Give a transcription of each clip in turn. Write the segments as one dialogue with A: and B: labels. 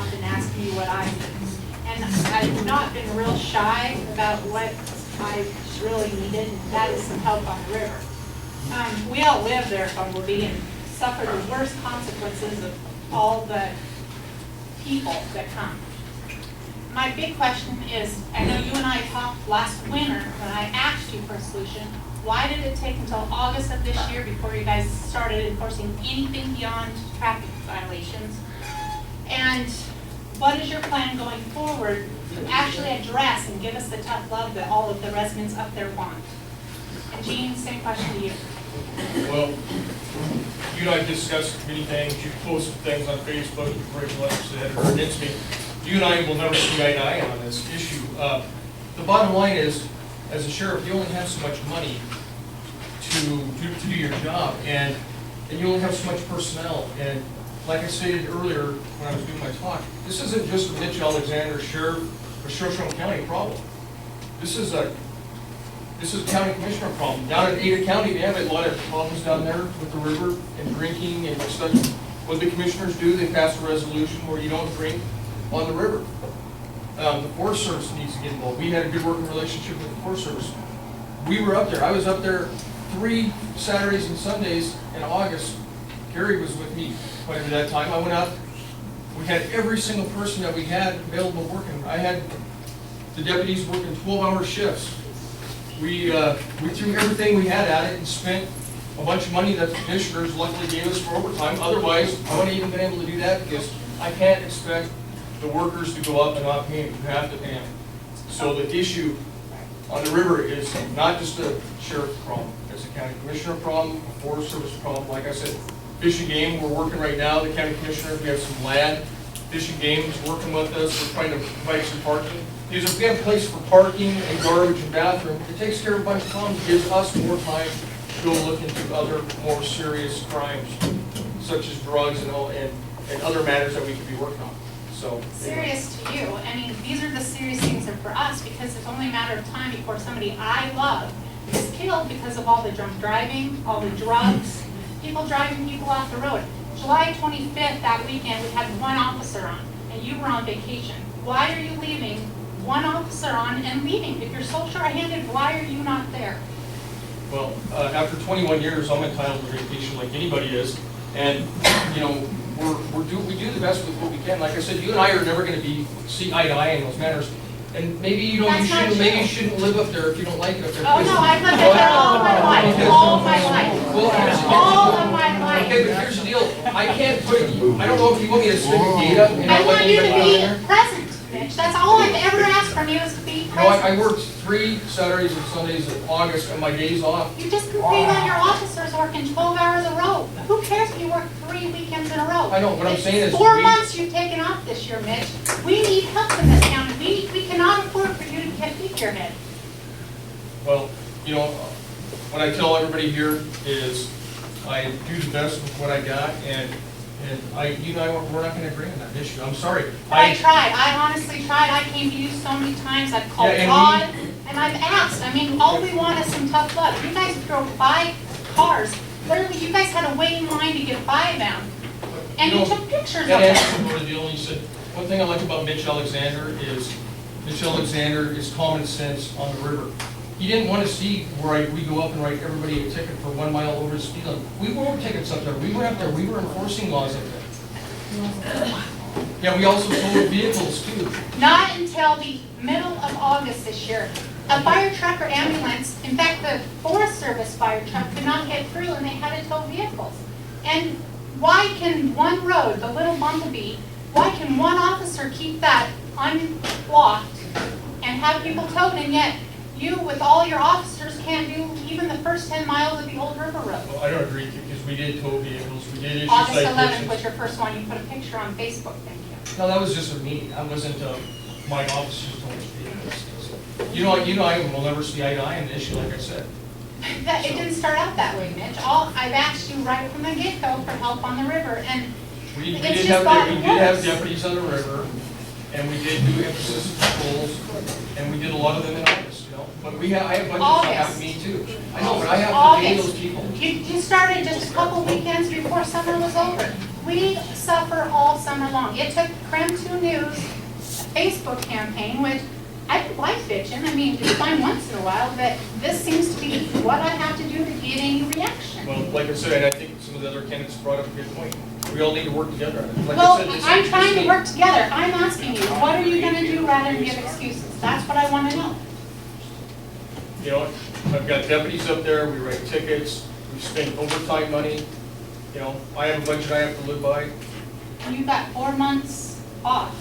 A: often ask me what I think. And I've not been real shy about what I really needed, and that is some help on the river. We all live there at Bumblebee and suffer the worst consequences of all the people that come. My big question is, I know you and I talked last winter when I asked you for a solution. Why did it take until August of this year before you guys started enforcing anything beyond traffic violations? And what is your plan going forward to actually address and give us the tough love that all of the residents up there want? And Jean, same question to you.
B: Well, you and I discussed many things. You posted things on Facebook, you written letters that are against me. You and I will never see eye to eye on this issue. The bottom line is, as a sheriff, you only have so much money to do your job, and you only have so much personnel. And like I stated earlier when I was doing my talk, this isn't just a Mitch Alexander sheriff or Shoshone County problem. This is a county commissioner problem. Down in Ada County, they have a lot of problems down there with the river and drinking and stuff. What the commissioners do, they pass a resolution where you don't drink on the river. The Forest Service needs to get involved. We had a good working relationship with the Forest Service. We were up there. I was up there 3 Saturdays and Sundays in August. Gary was with me quite a bit at that time. I went out. We had every single person that we had available working. I had the deputies working 12-hour shifts. We threw everything we had at it and spent a bunch of money that the commissioners luckily gave us for overtime. Otherwise, I wouldn't even been able to do that because I can't expect the workers to go up and not pay them. You have to pay them. So the issue on the river is not just a sheriff problem. It's a county commissioner problem, a Forest Service problem. Like I said, Fish and Game, we're working right now. The county commissioners, we have some land. Fish and Game is working with us. We're trying to provide some parking. Because if we have a place for parking and garbage and bathroom, it takes care of a bunch of problems. It gives us more time to go look into other more serious crimes, such as drugs and other matters that we could be working on. So
A: serious to you. I mean, these are the serious things that for us, because it's only a matter of time before somebody I love is killed because of all the drunk driving, all the drugs, people driving people off the road. July 25th, that weekend, we had 1 officer on, and you were on vacation. Why are you leaving 1 officer on and leaving? If you're so short-handed, why are you not there?
B: Well, after 21 years, I'm entitled to vacation like anybody is, and you know, we do the best with what we can. Like I said, you and I are never going to see eye to eye in those matters. And maybe you shouldn't live up there if you don't like it up there.
A: Oh no, I've lived up there all my life, all my life, all of my life.
B: Okay, but here's the deal. I can't put. I don't know if you want me to stick a gate up. And
A: I want you to be present, Mitch. That's all I've ever asked from you is to be present.
B: No, I worked 3 Saturdays and Sundays in August and my days off.
A: You just complain about your officers working 12 hours a row. Who cares if you work 3 weekends in a row?
B: I know. What I'm saying is
A: 4 months you've taken off this year, Mitch. We need help in this county. We cannot afford for you to keep your head.
B: Well, you know, what I tell everybody here is I do the best with what I got, and you know, we're not going to agree on that issue. I'm sorry.
A: I tried. I honestly tried. I came to you so many times. I've called God, and I've asked. I mean, all we want is some tough love. You guys drove 5 cars. Literally, you guys had to wait in line to get by them. And you took pictures of them.
B: You said, one thing I like about Mitch Alexander is common sense on the river. He didn't want to see where we go up and write everybody a ticket for 1 mile over the speed limit. We wrote tickets up there. We went up there. We were enforcing laws up there. Yeah, we also sold vehicles too.
A: Not until the middle of August this year. A fire truck or ambulance, in fact, the Forest Service fire truck could not get through and they had to tow vehicles. And why can one road, the little Bumblebee, why can one officer keep that unblocked and have people towed, and yet you, with all your officers, can't do even the first 10 miles of the old river road?
B: Well, I don't agree, because we did tow vehicles, we did issue
A: August
B: citations.
A: 11th was your first one. You put a picture on Facebook, thank you.
B: No, that was just a meeting. I wasn't my officers towing vehicles. You know, I will never see eye to eye on the issue, like I said.
A: It didn't start out that way, Mitch. I've asked you right from the get-go for help on the river, and
B: we did have deputies on the river, and we did do emphasis patrols, and we did a lot of them in August, you know. But I have budgets that have to me too. I know, but I have to pay those people.
A: You started just a couple weekends before summer was over. We suffer all summer long. It took Creme 2 News, a Facebook campaign, which I don't like bitching. I mean, it's fine once in a while, but this seems to be what I have to do to get any reaction.
B: Well, like I said, and I think some of the other candidates brought up a good point. We all need to work together on it. Like
A: Well,
B: I said, this
A: I'm
B: is-
A: trying to work together. I'm asking you, what are you gonna do rather than give excuses? That's what I wanna know.
B: You know, I've got deputies up there, we write tickets, we spend overtime money. You know, I have a budget I have to live by.
A: You've got 4 months off.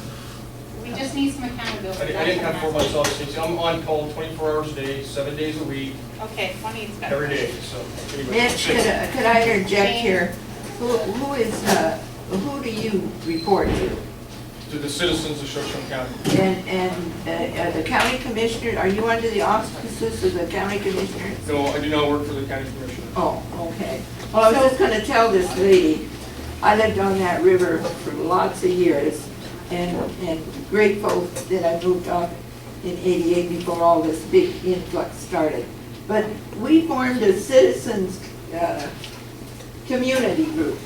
A: We just need some accountability.
B: I didn't have 4 months off, Stacy. I'm on call 24 hours a day, 7 days a week,
A: Okay, 20 is better.
B: every day, so. anyway.
C: Mitch, could I interject here? Who do you report to?
B: To the citizens of Shoshone County.
C: And the county commissioner, are you under the auspices of the county commissioner?
B: No, I do not work for the county commissioner.
C: Oh, okay. Well, I was just gonna tell this lady, I lived on that river for lots of years, and grateful that I moved off in '88 before all this big influx started. But we formed a citizens community group.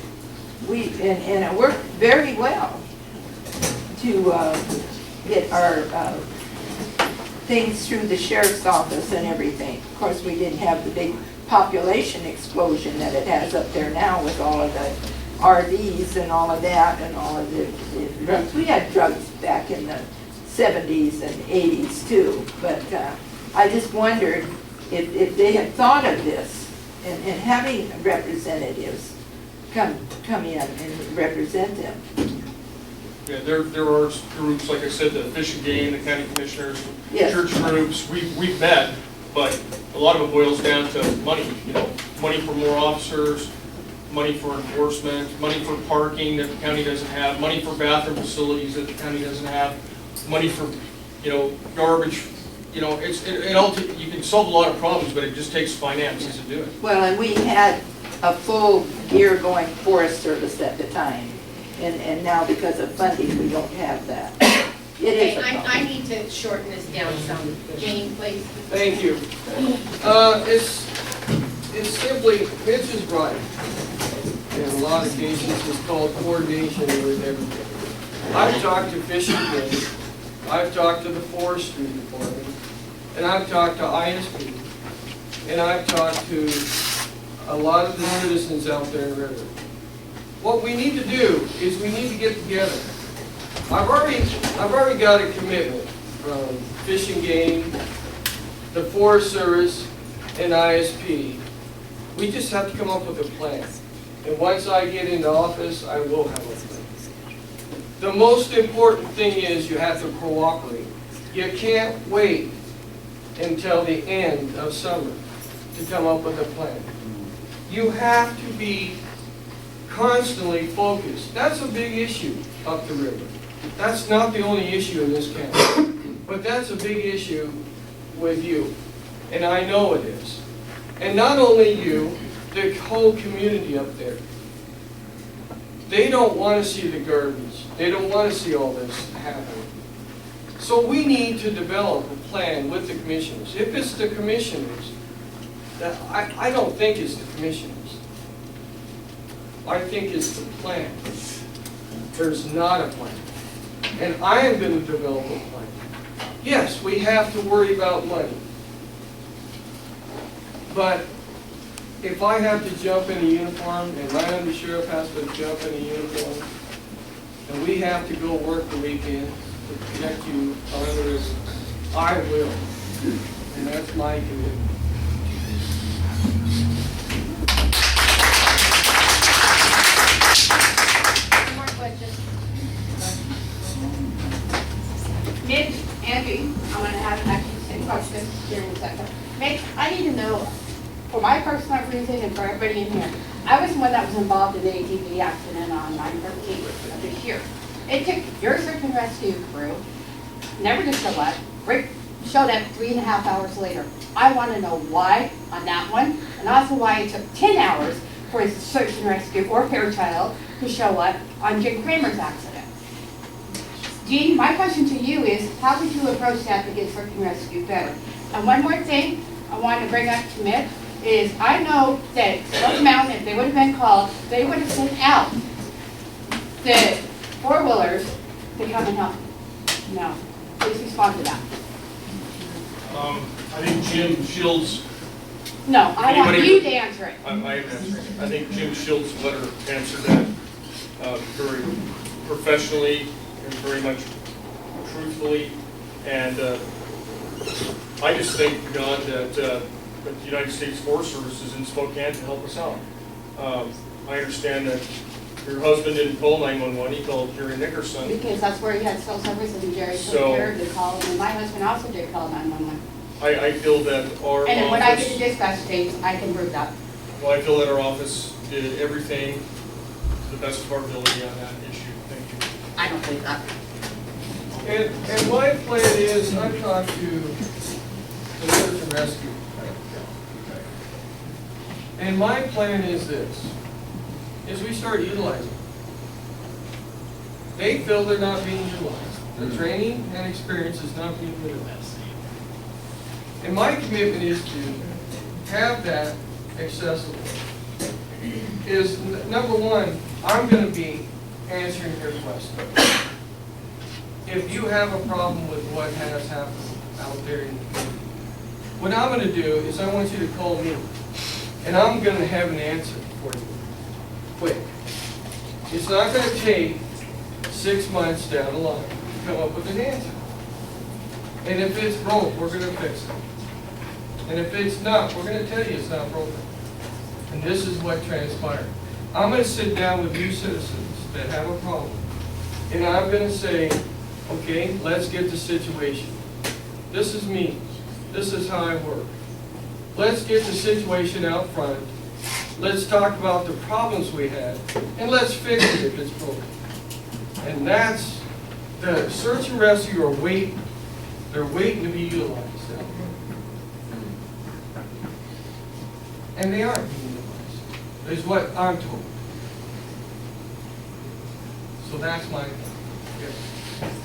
C: And it worked very well to get our things through the sheriff's office and everything. Of course, we didn't have the big population explosion that it has up there now with all of the RVs and all of that and all of the drugs. We had drugs back in the 70s and 80s too, but I just wondered if they had thought of this and having representatives come in and represent them.
B: Yeah, there are groups, like I said, the Fish and Game, the county commissioners,
C: Yes.
B: church groups, we've met, but a lot of it boils down to money, you know, money for more officers, money for enforcement, money for parking that the county doesn't have, money for bathroom facilities that the county doesn't have, money for, you know, garbage, you know, you can solve a lot of problems, but it just takes finances to do it.
C: Well, and we had a full year going Forest Service at the time, and now because of funding, we don't have that. It is a
D: Okay, I
C: problem.
D: need to shorten this down some. Jane, please.
E: Thank you. It's simply, Mitch is right. In a lot of cases, it's called coordination with everything. I've talked to Fish and Game, I've talked to the Forestry Department, and I've talked to ISP, and I've talked to a lot of the citizens out there in River. What we need to do is we need to get together. I've already got a commitment from Fish and Game, the Forest Service, and ISP. We just have to come up with a plan. And once I get into office, I will have a plan. The most important thing is you have to cooperate. You can't wait until the end of summer to come up with a plan. You have to be constantly focused. That's a big issue up the river. That's not the only issue in this county, but that's a big issue with you, and I know it is. And not only you, the whole community up there. They don't want to see the garbage. They don't want to see all this happening. So we need to develop a plan with the commissioners. If it's the commissioners, I don't think it's the commissioners. I think it's the plan. There's not a plan. And I am going to develop a plan. Yes, we have to worry about money. But if I have to jump in a uniform, and my undersheriff has to jump in a uniform, and we have to go work the weekend to protect you on the river, I will. And that's my commitment.
D: Any more questions?
A: Mitch, Angie, I'm gonna have actually the same question here in a second. Mitch, I need to know, for my personal reason and for everybody in here, I was the one that was involved in the ATV accident on 9/13 of this year. It took your search and rescue crew, never to show up, Rick showed up 3.5 hours later. I want to know why on that one, and also why it took 10 hours for his search and rescue or Fairchild to show up on Jim Kramer's accident. Jean, my question to you is, how would you approach that to get search and rescue better? And one more thing I want to bring up to Mitch is I know that Smoky Mountain, if they would have been called, they would have sent out
F: the four-wheelers to come and help. No, please respond to that.
B: I think Jim Shields,
F: No, I want
B: Anybody-
F: you to answer it.
B: I am answering. I think Jim Shields' letter answered that very professionally and very much truthfully. And I just think, God, that the United States Forest Service is in Spokane to help us out. I understand that your husband didn't call 911, he called Jerry Nickerson.
F: Because that's where you had cell service and Jerry took
B: So-
F: care of the call, and my husband also did call 911.
B: I feel that our
F: And then when I get
B: office,
F: the dispatch tapes, I can prove that.
B: well, I feel that our office did everything to the best of our ability on that issue. Thank you.
F: I don't believe that.
E: And my plan is, I've talked to the search and rescue. And my plan is this, is we start utilizing. They feel they're not being utilized. The training and experience is not being utilized. And my commitment is to have that accessible. Is, number one, I'm gonna be answering your questions. If you have a problem with what has happened out there in the community, what I'm gonna do is I want you to call me, and I'm gonna have an answer for you, quick. It's not gonna take 6 months down the line to come up with an answer. And if it's broke, we're gonna fix it. And if it's not, we're gonna tell you it's not broken. And this is what transpired. I'm gonna sit down with you citizens that have a problem, and I'm gonna say, okay, let's get the situation. This is me. This is how I work. Let's get the situation out front. Let's talk about the problems we had, and let's fix it if it's broken. And that's, the search and rescue are waiting. They're waiting to be utilized. And they aren't being utilized, is what I'm told. So that's my,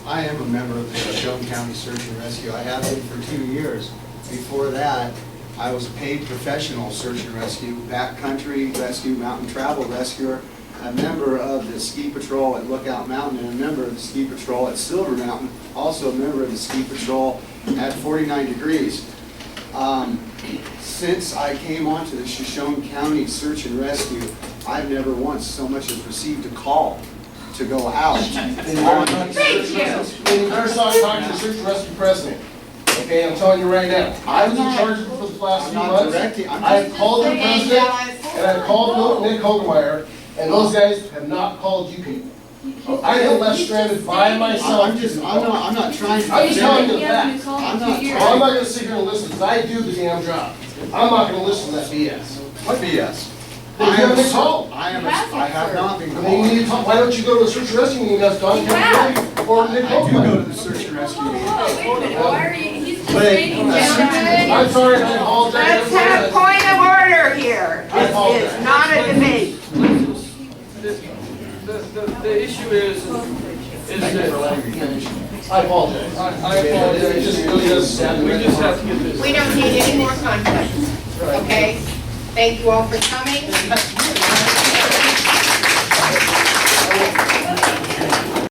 G: I am a member of the Shoshone County Search and Rescue. I have been for 2 years. Before that, I was a paid professional search and rescue, backcountry rescue, mountain travel rescuer, a member of the ski patrol at Lookout Mountain, and a member of the ski patrol at Silver Mountain, also a member of the ski patrol at 49 Degrees. Since I came onto the Shoshone County Search and Rescue, I've never once so much as received a call to go out.
H: And you better start talking to the search and rescue president. Okay, I'm telling you right now. I was in charge of it for the last few
G: I'm not
H: months.
G: directing, I'm
H: I've
G: just,
H: called the president, and I've called Nick Hogemeyer, and those guys have not called you people. I am left stranded by myself.
G: I'm not trying to.
H: I'm just telling you the facts.
G: I'm not
H: Well, I'm
G: trying.
H: not gonna sit here and listen, because I do the damn job. I'm not gonna listen to that BS.
G: What BS?
H: Then you haven't been called.
G: I have not been
H: Then you need to
G: called.
H: talk, why don't you go to the search and rescue meeting that's done or Nick
G: I do go to
H: Hogemeyer?
G: the search and rescue meeting.
D: Whoa, wait a minute, why are you, he's just
G: But-
D: saying, gentlemen.
H: I'm sorry, I apologize.
C: Let's have point of order here.
H: I apologize.
C: It's not a debate.
E: the issue is that,
H: I apologize.
E: I apologize.
H: It just really does sad.
E: We just have to get this.
F: We don't need any more conflict, okay? Thank you all for coming.